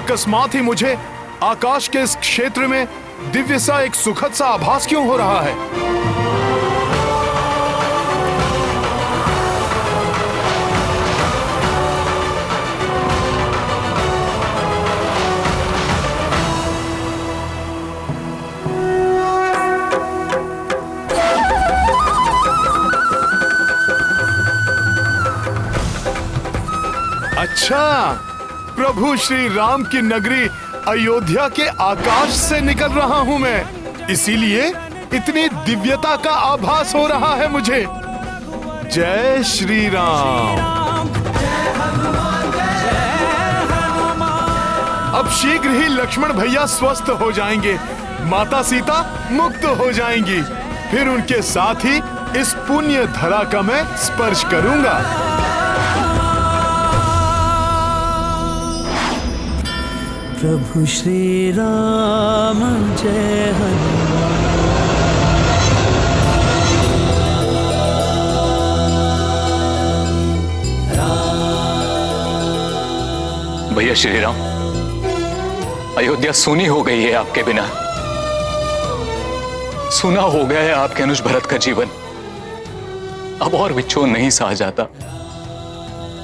अकस्मात ही मुझे आकाश के इस क्षेत्र में दिव्य सा एक सुखद सा आभास क्यों हो रहा है? अच्छा, प्रभु श्री राम की नगरी अयोध्या के आकाश से निकल रहा हूं मैं, इसीलिए इतनी दिव्यता का आभास हो रहा है मुझे। जय श्री राम। अब शीघ्र ही लक्ष्मण भैया स्वस्थ हो जाएंगे, माता सीता मुक्त हो जाएंगी, फिर उनके साथ ही इस पुण्य धरा का मैं स्पर्श करूंगा। प्रभु श्री राम जय हनुमान। भैया श्री राम, अयोध्या सूनी हो गई है आपके बिना। सूना हो गया है आपके अनुज भरत का जीवन। अब और विच्छोद नहीं सहा जाता।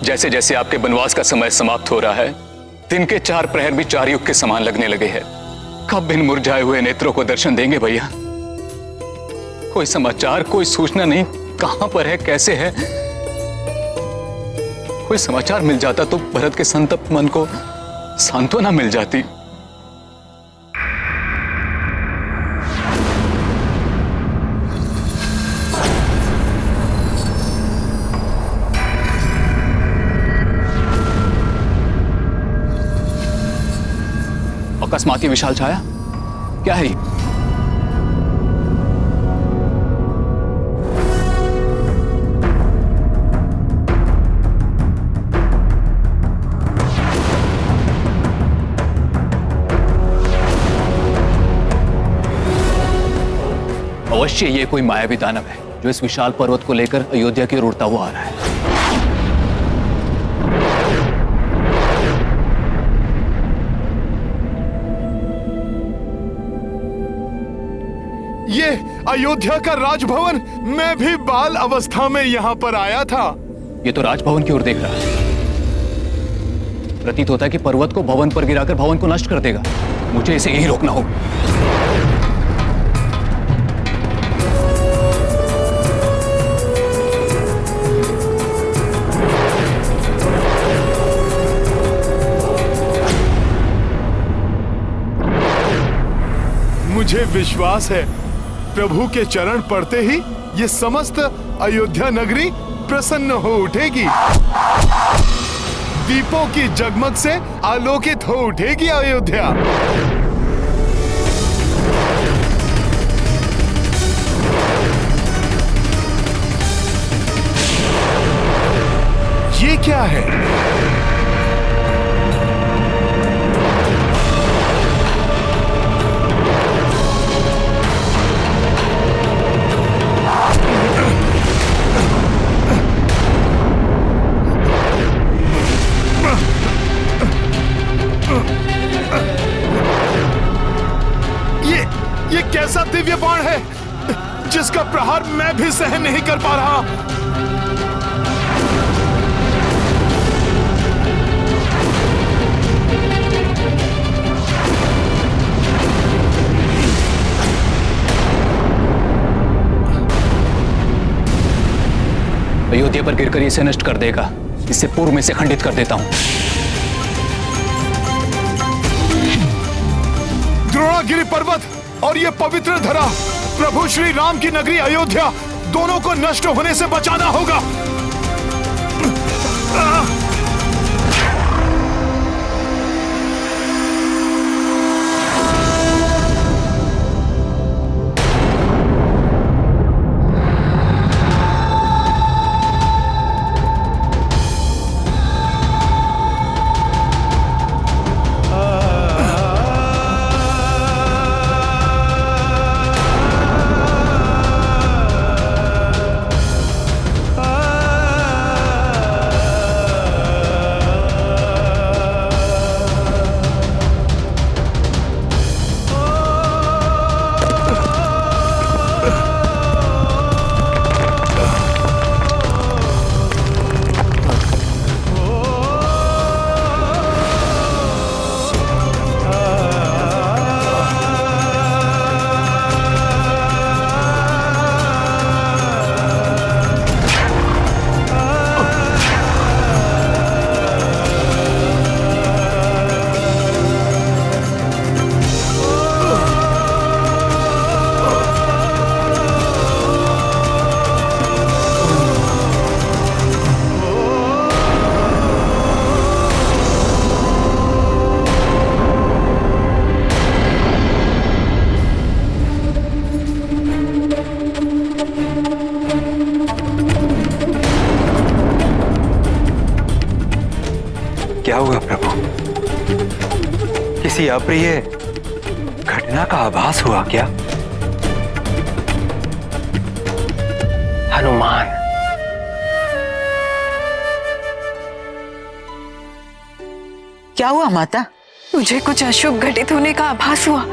जैसे जैसे आपके वनवास का समय समाप्त हो रहा है, दिन के 4 प्रहर भी 4 युग के समान लगने लगे हैं। कब इन मुरझाए हुए नेत्रों को दर्शन देंगे भैया? कोई समाचार, कोई सूचना नहीं, कहां पर है, कैसे है? कोई समाचार मिल जाता तो भरत के संतप्त मन को सांत्वना मिल जाती। अकस्मात ये विशाल छाया क्या है? अवश्य ये कोई मायावी दानव है जो इस विशाल पर्वत को लेकर अयोध्या की ओर उड़ता हुआ आ रहा है। ये अयोध्या का राजभवन, मैं भी बाल अवस्था में यहाँ पर आया था। ये तो राजभवन की ओर देख रहा है। प्रतीत होता है कि पर्वत को भवन पर गिराकर भवन को नष्ट कर देगा। मुझे इसे यहीं रोकना होगा। मुझे विश्वास है प्रभु के चरण पड़ते ही ये समस्त अयोध्या नगरी प्रसन्न हो उठेगी। दीपों की जगमग से आलोकित हो उठेगी अयोध्या। ये क्या है? ये कैसा दिव्य बाण है जिसका प्रहार मैं भी सहन नहीं कर पा रहा। अयोध्या पर गिरकर इसे नष्ट कर देगा। इसे पूर्व में से खंडित कर देता हूं। द्रोणागिरि पर्वत और ये पवित्र धरा, प्रभु श्री राम की नगरी अयोध्या, दोनों को नष्ट होने से बचाना होगा। किसी अप्रिय घटना का आभास हुआ क्या? हनुमान, क्या हुआ माता? मुझे कुछ अशुभ घटित होने का आभास हुआ।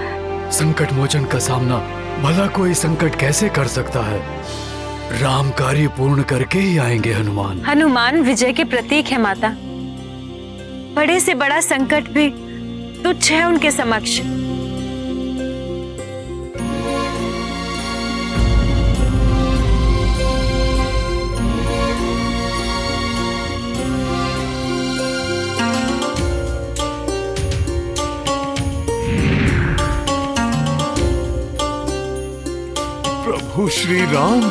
संकट मोचन का सामना भला कोई संकट कैसे कर सकता है? राम कार्य पूर्ण करके ही आएंगे हनुमान। हनुमान विजय के प्रतीक है माता। बड़े से बड़ा संकट भी तुच्छ है उनके समक्ष। प्रभु श्री राम,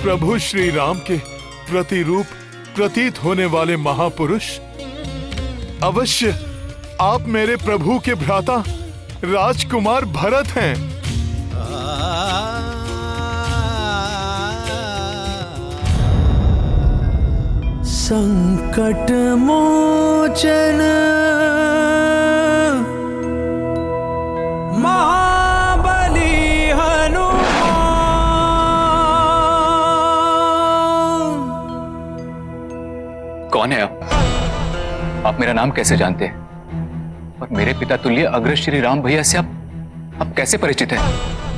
प्रभु श्री राम के प्रतिरूप प्रतीत होने वाले महापुरुष, अवश्य आप मेरे प्रभु के भ्राता राजकुमार भरत हैं। संकट मोचन महाबली हनुमान। कौन है आप? आप मेरा नाम कैसे जानते हैं? और मेरे पिता तुल्य अग्र श्री राम भैया से आप कैसे परिचित हैं?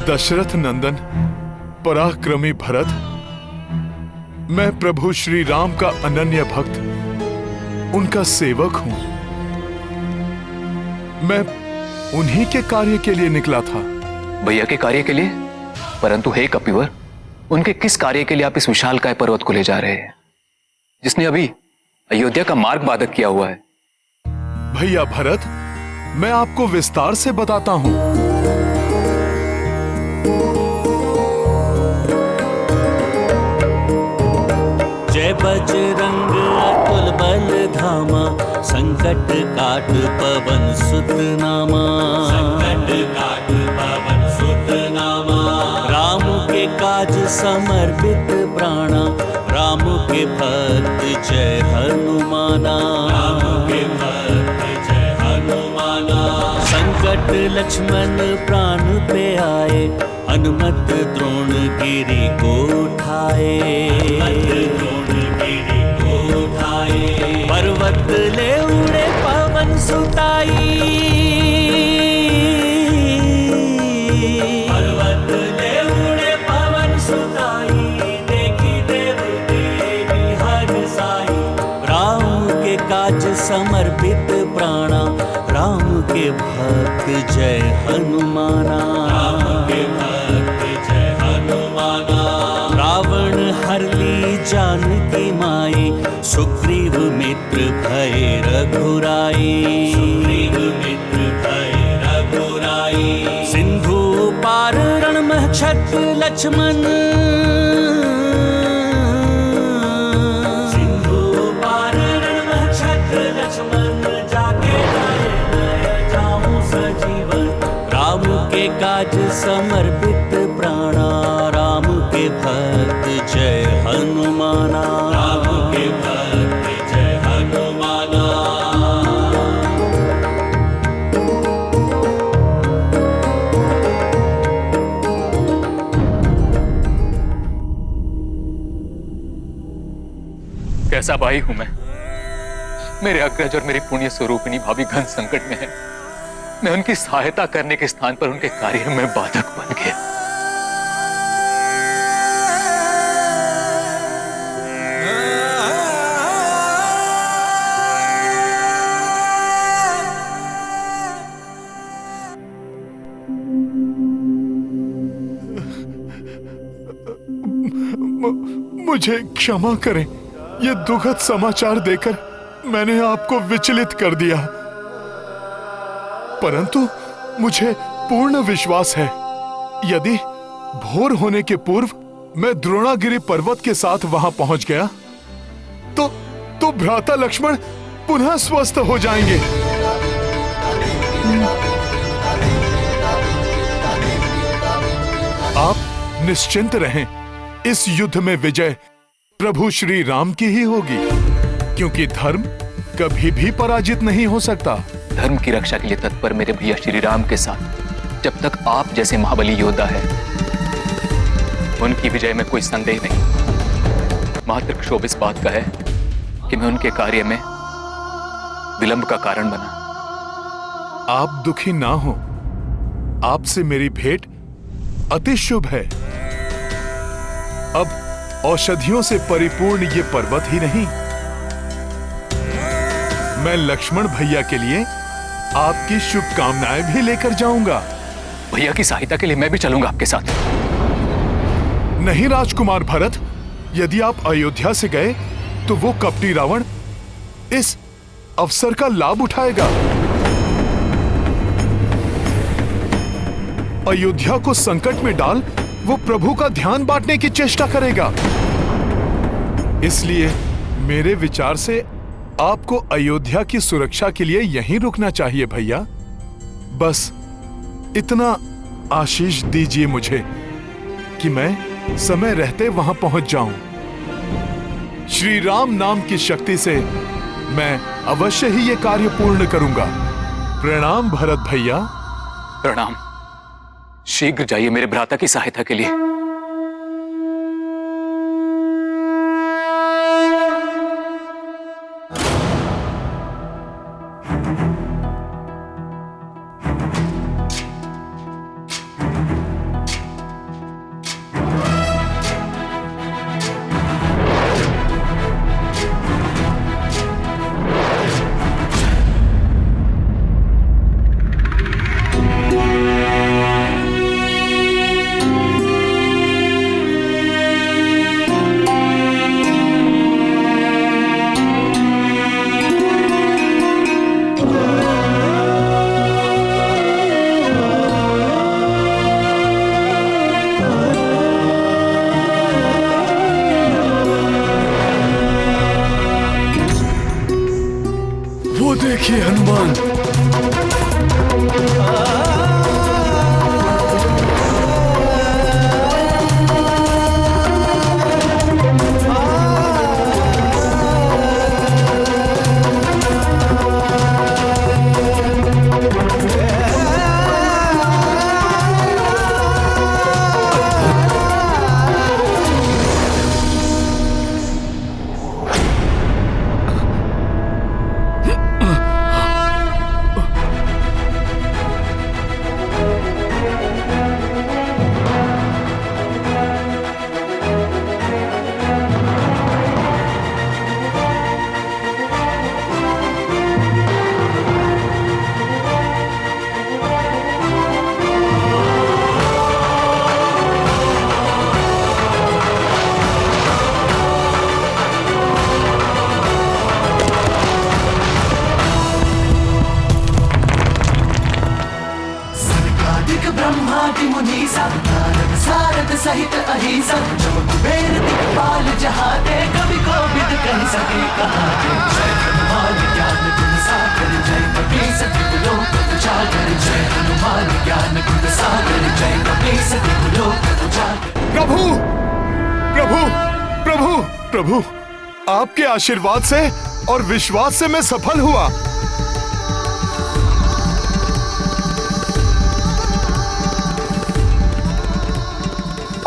दशरथ नंदन पराक्रमी भरत, मैं प्रभु श्री राम का अनन्य भक्त, उनका सेवक हूं। मैं उन्हीं के कार्य के लिए निकला था। भैया के कार्य के लिए? परंतु हे कपिवर, उनके किस कार्य के लिए आप इस विशालकाय पर्वत को ले जा रहे हैं, जिसने अभी अयोध्या का मार्ग बाधक किया हुआ है? भैया भरत, मैं आपको विस्तार से बताता हूं। जय बजरंग अतुल बल धामा, संकट काट पवन सुत नामा। संकट काट पवन सुत नामा। राम के काज समर्पित प्राणा, राम के भक्त जय हनुमाना। राम के भक्त जय हनुमाना। संकट लक्ष्मण प्राण पे आए, हनुमत द्रोण गिरि को उठाए। पर्वत ले उड़े पवन सुताई। पर्वत ले उड़े पवन सुताई, देखी देव देवी हर साई। राम के काज समर्पित प्राणा, राम के भक्त जय हनुमाना। राम के भक्त जय हनुमाना। रावण हर ली जानकी माई, सुग्रीव मित्र भय रघुराई। सुग्रीव मित्र भय रघुराई। सिंधु पार रण महक्षत लक्ष्मण। सिंधु पार रण महक्षत लक्ष्मण, जाके लाए जाऊं सजीवन। राम के काज समर्पित प्राणा, राम के भक्त जय हनुमाना। राम के भक्त जय हनुमाना। कैसा भाई हूं मैं? मेरे अग्रज और मेरी पुण्य स्वरूपिणी भाभी घन संकट में है। मैं उनकी सहायता करने के स्थान पर उनके कार्य में बाधक बन गया। मुझे क्षमा करें, ये दुखद समाचार देकर मैंने आपको विचलित कर दिया। परंतु मुझे पूर्ण विश्वास है, यदि भोर होने के पूर्व मैं द्रोणागिरि पर्वत के साथ वहां पहुंच गया तो भ्राता लक्ष्मण पुनः स्वस्थ हो जाएंगे। आप निश्चिंत रहें, इस युद्ध में विजय प्रभु श्री राम की ही होगी, क्योंकि धर्म कभी भी पराजित नहीं हो सकता। धर्म की रक्षा के लिए तत्पर मेरे भैया श्री राम के साथ जब तक आप जैसे महाबली योद्धा है, उनकी विजय में कोई संदेह नहीं। मात्र क्षोभ इस बात का है कि मैं उनके कार्य में विलंब का कारण बना। आप दुखी ना हो, आपसे मेरी भेंट अति शुभ है। अब औषधियों से परिपूर्ण ये पर्वत ही नहीं, मैं लक्ष्मण भैया के लिए आपकी शुभकामनाएं भी लेकर जाऊंगा। भैया की सहायता के लिए मैं भी चलूंगा आपके साथ। नहीं राजकुमार भरत, यदि आप अयोध्या से गए तो वो कपटी रावण इस अवसर का लाभ उठाएगा। अयोध्या को संकट में डाल वो प्रभु का ध्यान बांटने की चेष्टा करेगा। इसलिए मेरे विचार से आपको अयोध्या की सुरक्षा के लिए यहीं रुकना चाहिए भैया। बस इतना आशीष दीजिए मुझे कि मैं समय रहते वहां पहुंच जाऊं। श्री राम नाम की शक्ति से मैं अवश्य ही ये कार्य पूर्ण करूंगा। प्रणाम भरत भैया। प्रणाम। शीघ्र जाइए मेरे भ्राता की सहायता के लिए। देखिए हनुमान, ब्रह्मादि मुनीसा नारद सारद सहित अहिसा जो कुबेर दिक्पाल जहाते कवि कोविद कह सके कहा जय हनुमान ज्ञान गुण सागर जय कपीस लोक उजागर जय हनुमान ज्ञान गुण सागर जय कपीस लोक उजागर। प्रभु प्रभु प्रभु प्रभु, आपके आशीर्वाद से और विश्वास से मैं सफल हुआ।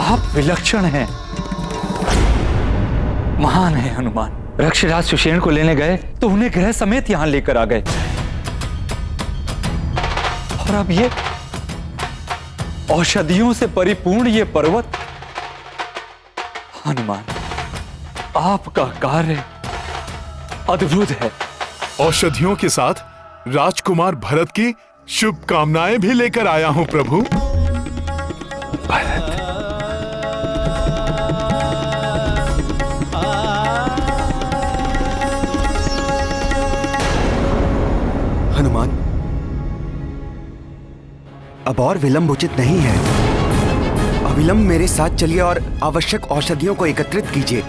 आप विलक्षण हैं, महान है हनुमान। रक्षराज सुषेण को लेने गए तो उन्हें ग्रह समेत यहां लेकर आ गए, और अब ये औषधियों से परिपूर्ण ये पर्वत। हनुमान, आपका कार्य अद्भुत है। औषधियों के साथ राजकुमार भरत की शुभकामनाएं भी लेकर आया हूं प्रभु। भरत, हनुमान, अब और विलंब उचित नहीं है। अविलंब मेरे साथ चलिए और आवश्यक औषधियों को एकत्रित कीजिए।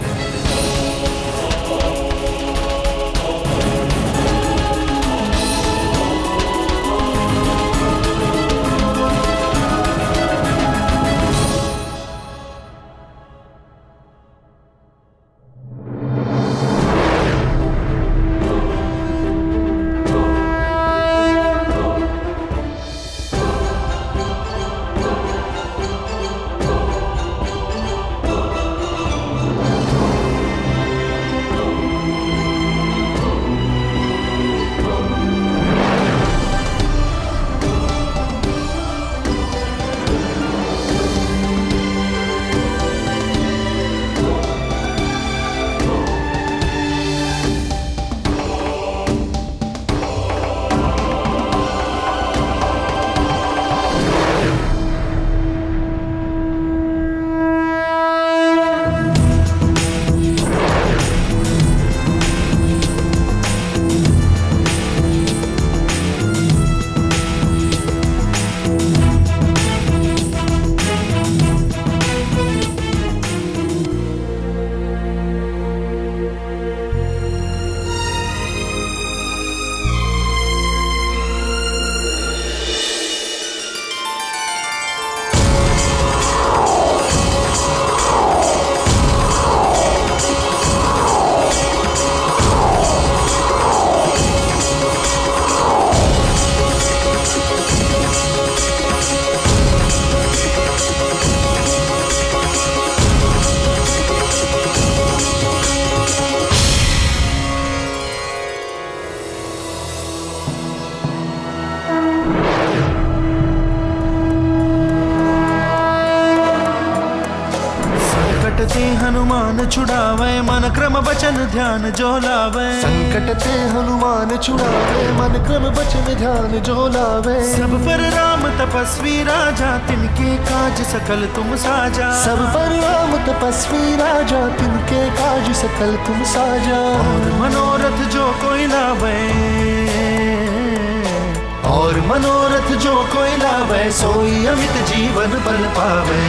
संकट ते हनुमान छुड़ावे मन क्रम बचन ध्यान जो लावे। संकट ते हनुमान छुड़ावे मन क्रम बचन ध्यान जो लावे। सब पर राम तपस्वी राजा तिनके काज सकल तुम साजा। सब पर राम तपस्वी राजा तिनके काज सकल तुम साजा। और मनोरथ जो कोई लावे, और मनोरथ जो कोई लावे सोई अमित जीवन बल पावे।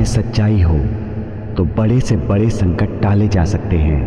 सच्चाई हो तो बड़े से बड़े संकट टाले जा सकते हैं।